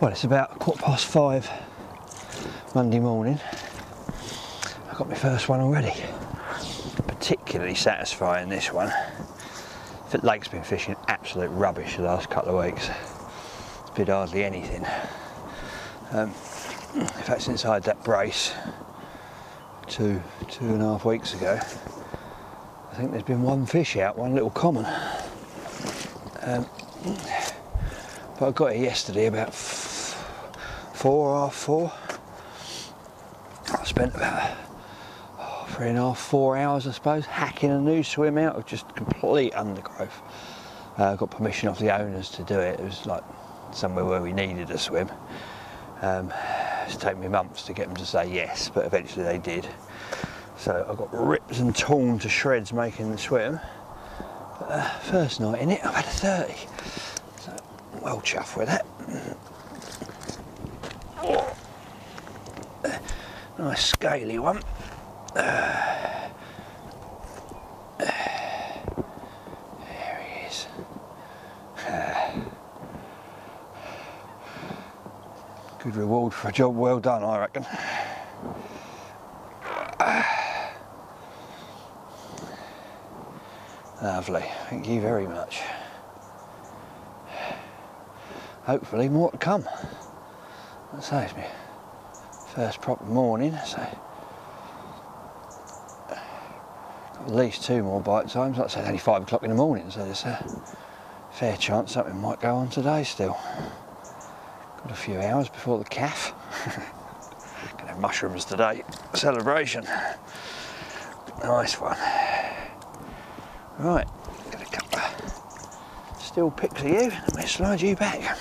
Well, it's about 5:15 Monday morning. I got my first one already. Particularly satisfying, this one. The lake's been fishing absolute rubbish the last couple of weeks. It's been hardly anything. In fact, since I had that brace two and a half weeks ago, I think there's been one fish out, one little common. But I got here yesterday about 4:30. I spent about 3.5 to 4 hours, I suppose, hacking a new swim out of just complete undergrowth. I got permission off the owners to do it. It was like somewhere where we needed a swim. It's taken me months to get them to say yes, but eventually they did. So I got ripped and torn to shreds making the swim. But, first night in it, I've had a 30. So well chuffed with that. Nice scaly one. There he is. Good reward for a job well done, I reckon. Lovely, thank you very much. Hopefully more to come. Let's say it's my first proper morning, so got at least 2 more bite times. Like I said, only 5 o'clock in the morning, so there's a fair chance something might go on today still. Got a few hours before the calf. Gonna have mushrooms today. Celebration. Nice one. Right, got a couple of still pics of you. Let me slide you back.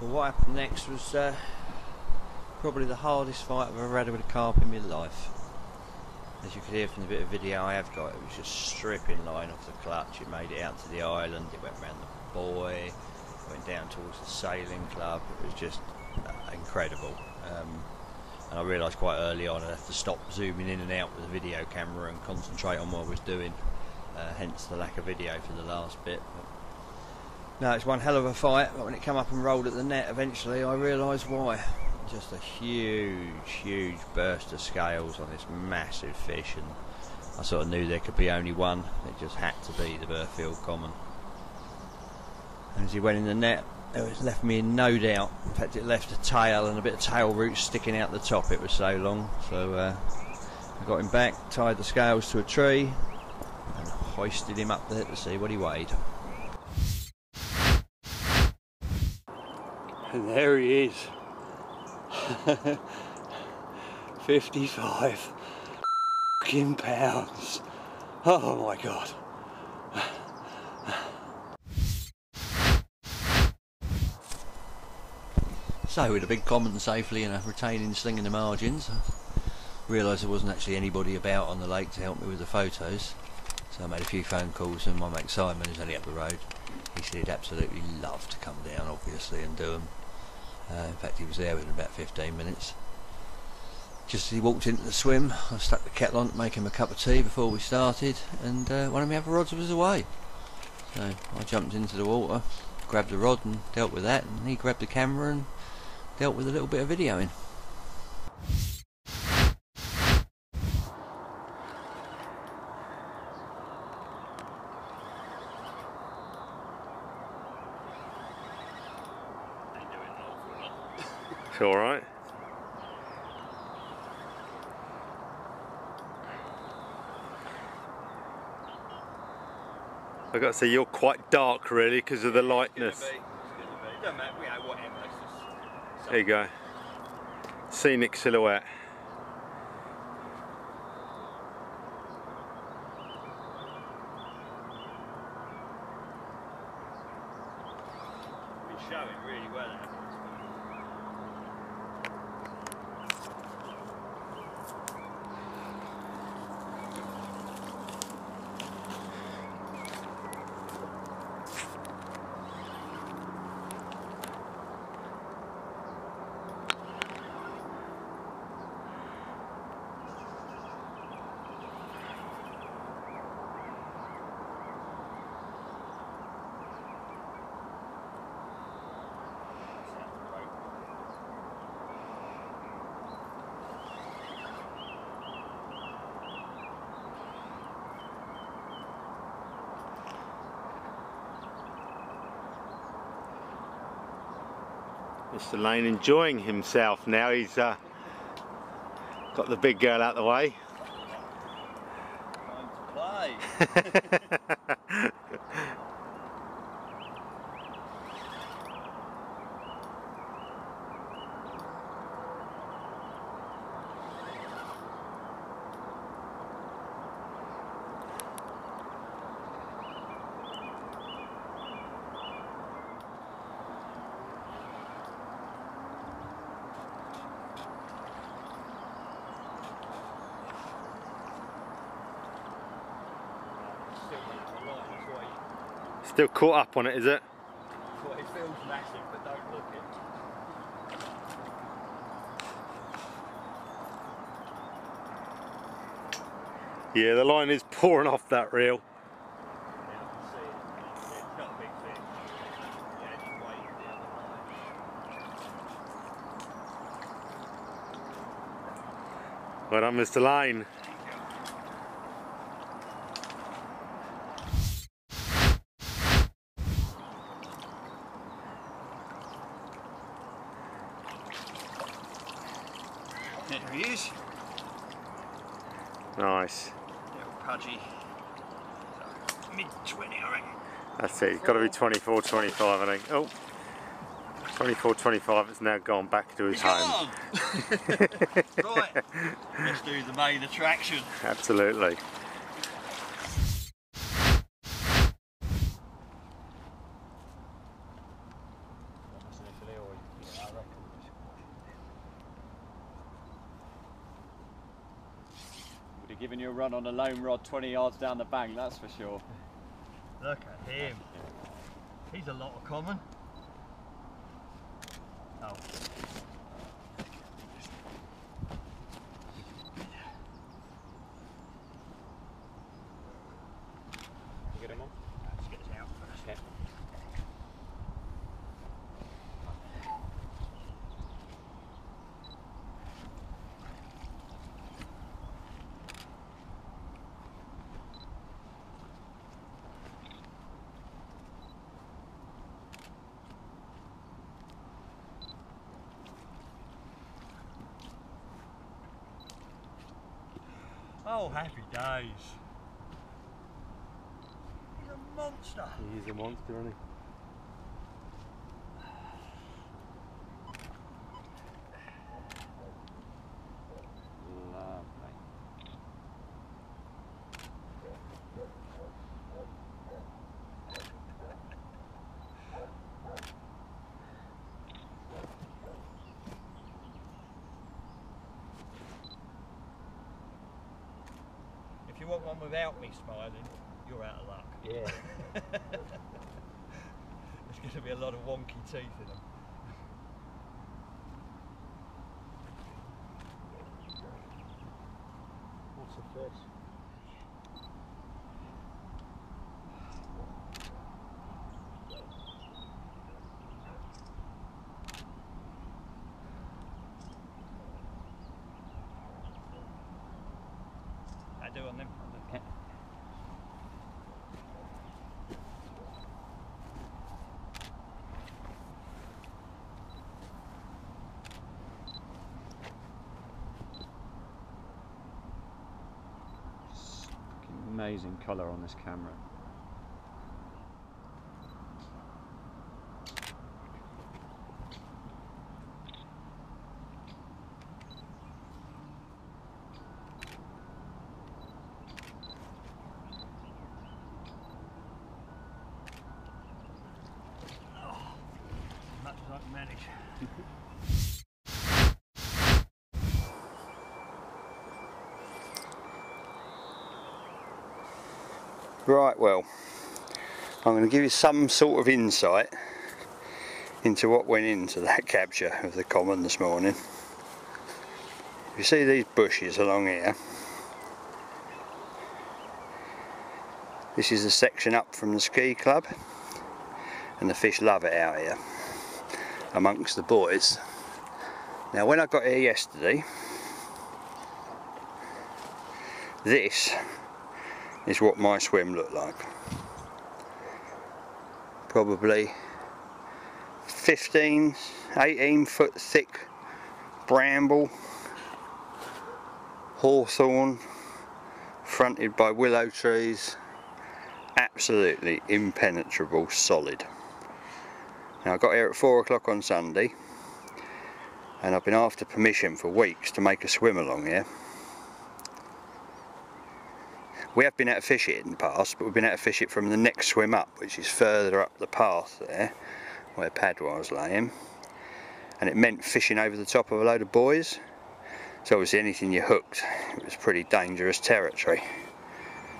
Well, what happened next was probably the hardest fight I've ever had with a carp in my life. As you could hear from the bit of video I have got, it was just stripping line off the clutch. It made it out to the island, it went round the buoy, went down towards the sailing club. It was just incredible. And I realised quite early on I'd have to stop zooming in and out with the video camera and concentrate on what I was doing, hence the lack of video for the last bit. No, it's one hell of a fight, but when it came up and rolled at the net eventually I realised why. Just a huge burst of scales on this massive fish, and I sort of knew there could be only one. It just had to be the Burghfield Common. And as he went in the net, it left me in no doubt. In fact, it left a tail and a bit of tail roots sticking out the top. It was so long. So I got him back, tied the scales to a tree, and hoisted him up there to see what he weighed. And there he is. 55 fucking pounds. Oh my god. So with a big common safely and a retaining sling in the margins, I realised there wasn't actually anybody about on the lake to help me with the photos. So I made a few phone calls, and my mate Simon, who's only up the road, he said he'd absolutely love to come down obviously and do them. In fact, he was there within about 15 minutes. Just as he walked into the swim, I stuck the kettle on to make him a cup of tea before we started, and one of my other rods was away. So I jumped into the water, grabbed the rod and dealt with that, and he grabbed the camera and dealt with a little bit of videoing. It's alright. I've got to say, you're quite dark really because of the lightness. It's gonna be. Doesn't matter, whatever. There you go. Scenic silhouette. Been showing really well. Mr. Lane enjoying himself now. He's got the big girl out the way. Time to play. Still caught up on it, is it? Well, it feels massive, but don't look it. Yeah, the line is pouring off that reel. Yeah, I can see it. It's not a big fish. Yeah, it's weighted down the line. Well done, Mr. Lane. There he is. Nice. Little pudgy. Mid-20, I reckon. That's it, it's got to be 24, 25 I think. Oh, 24, 25, it's now gone back to his home. Right, let's do the main attraction. Absolutely. Would have given you a run on a lone rod 20 yards down the bank, that's for sure. Look at him. He's a lot of common. Oh. You get him on? Let's get this out first. Okay. Oh, happy days. He's a monster. He is a monster, isn't he? Lovely. If you want one without me smiling, you're out of luck. Yeah. There's going to be a lot of wonky teeth in them. What's the fish? I do on them. Okay. Amazing colour on this camera. Much as I can manage. Right, well, I'm going to give you some sort of insight into what went into that capture of the common this morning. You see these bushes along here? This is the section up from the ski club, and the fish love it out here amongst the boys. Now when I got here yesterday, this is what my swim looked like. Probably 15, 18 foot thick bramble, hawthorn, fronted by willow trees, absolutely impenetrable, solid. Now I got here at 4 o'clock on Sunday, and I've been after permission for weeks to make a swim along here. We have been out to fish it in the past, but we've been out to fish it from the next swim up, which is further up the path there, where Padua was laying. And it meant fishing over the top of a load of buoys. So obviously anything you hooked, it was pretty dangerous territory.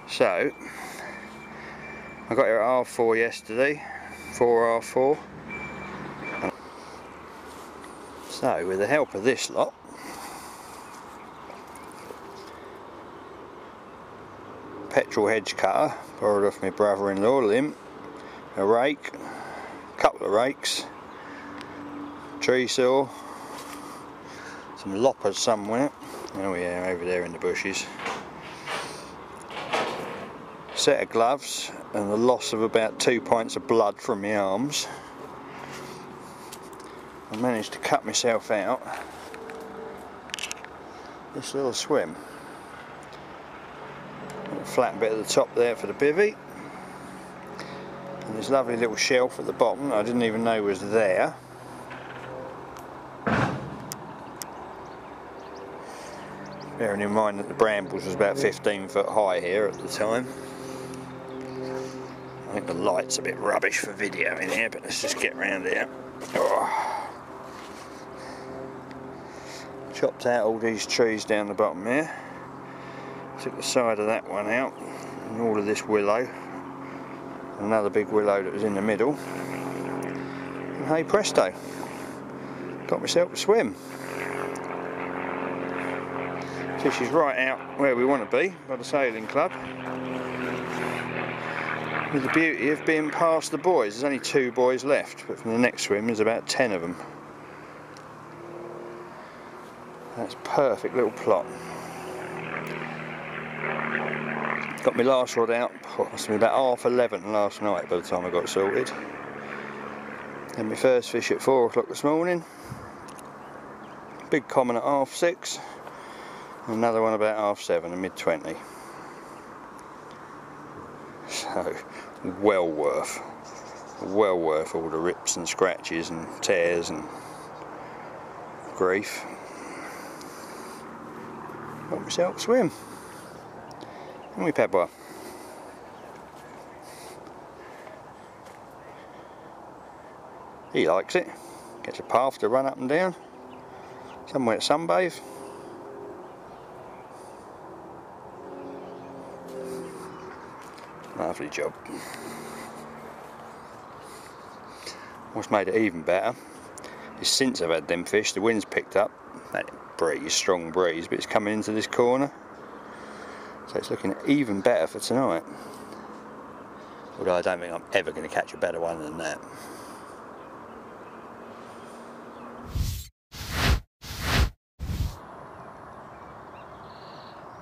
So, I got here at 4:30 yesterday, 4:30. So, with the help of this lot, petrol hedge cutter, borrowed off my brother-in-law, limp, a rake, a couple of rakes, tree saw, some loppers somewhere, oh yeah, over there in the bushes, set of gloves, and the loss of about 2 pints of blood from my arms. I managed to cut myself out this little swim. Flat bit at the top there for the bivvy, and this lovely little shelf at the bottom I didn't even know was there. Bearing in mind that the brambles was about 15 foot high here at the time. I think the light's a bit rubbish for video in here, but let's just get round here. Oh. Chopped out all these trees down the bottom here. Took the side of that one out, and all of this willow, another big willow that was in the middle, and hey presto, got myself a swim. Fish is right out where we want to be, by the sailing club, with the beauty of being past the boys. There's only 2 boys left, but from the next swim there's about 10 of them. That's a perfect little plot. Got my last rod out, it must have been about 11:30 last night by the time I got sorted. Had my first fish at 4 o'clock this morning. Big common at 6:30. Another one about 7:30, a mid-20. So, well worth all the rips and scratches and tears and grief. Got myself a swim. And we pet boy. He likes it. Gets a path to run up and down. Somewhere to sunbathe. Lovely job. What's made it even better is since I've had them fish, the wind's picked up. That breeze, strong breeze, but it's coming into this corner. So it's looking even better for tonight. Although I don't think I'm ever going to catch a better one than that.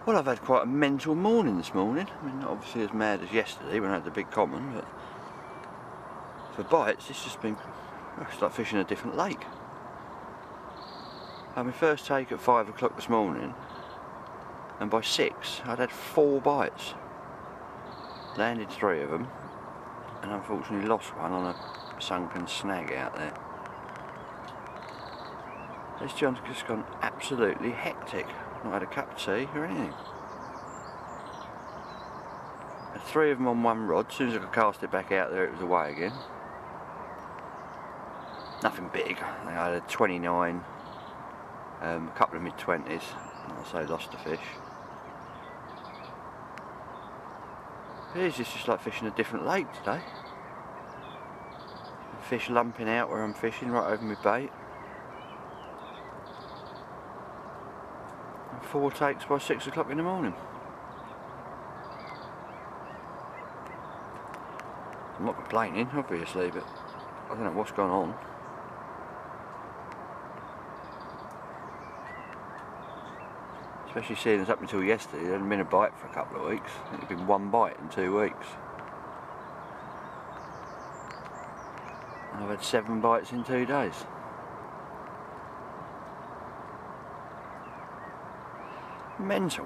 Well, I've had quite a mental morning this morning. I mean, not obviously as mad as yesterday when I had the big common, but for bites, it's just been, it's like fishing a different lake. I had my first take at 5 o'clock this morning, and by 6 I'd had 4 bites. Landed 3 of them, and unfortunately lost one on a sunken snag out there. This jump's just gone absolutely hectic. Not had a cup of tea or anything. Had 3 of them on one rod. As soon as I could cast it back out there, it was away again. Nothing big. I think I had a 29, a couple of mid-20s, and also lost a fish. It is just like fishing a different lake today. Fish lumping out where I'm fishing, right over my bait. 4 takes by 6 o'clock in the morning. I'm not complaining, obviously, but I don't know what's gone on. Especially seeing as up until yesterday there hadn't been a bite for a couple of weeks. I think there'd been 1 bite in 2 weeks. And I've had 7 bites in 2 days. Mental.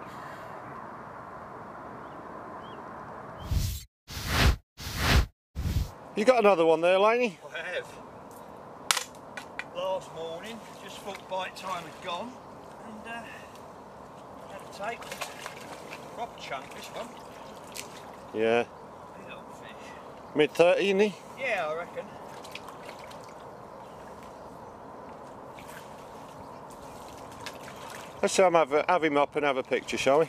You got another one there, Laney? I have. Last morning, just thought bite time had gone, and had a take. Proper chunk, this one. Yeah. Big old fish. Mid-30, isn't he? Yeah, I reckon. Let's have him up and have a picture, shall we?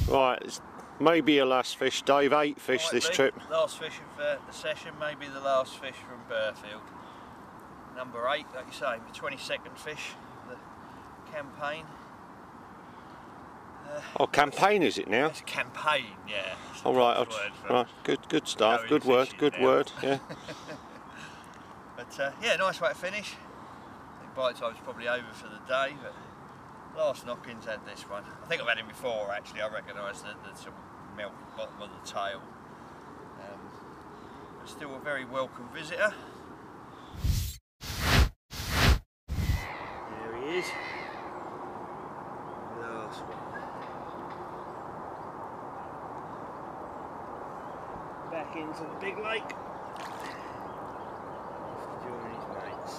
Right, it's maybe your last fish, Dave. 8 fish Might this be. trip. Last fish of the session, maybe the last fish from Burghfield. Number 8, like you say, the 22nd fish of the campaign. Oh, campaign is it now? It's a campaign, yeah. All right, right. Good stuff. Good word. Good word. Yeah. But yeah, nice way to finish. I think bite time's probably over for the day, but last knockings had this one. I think I've had him before actually. I recognise the sort of milk bottom of the tail. But still a very welcome visitor. There he is. Last one. Back into the big lake. Join his mates.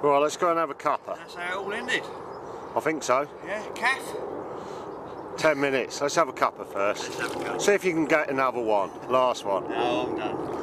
Right, let's go and have a cuppa. That's how it all ended. I think so. Yeah, calf. 10 minutes. Let's have a cuppa first. Let's have a cuppa. See if you can get another one. Last one. No, I'm done.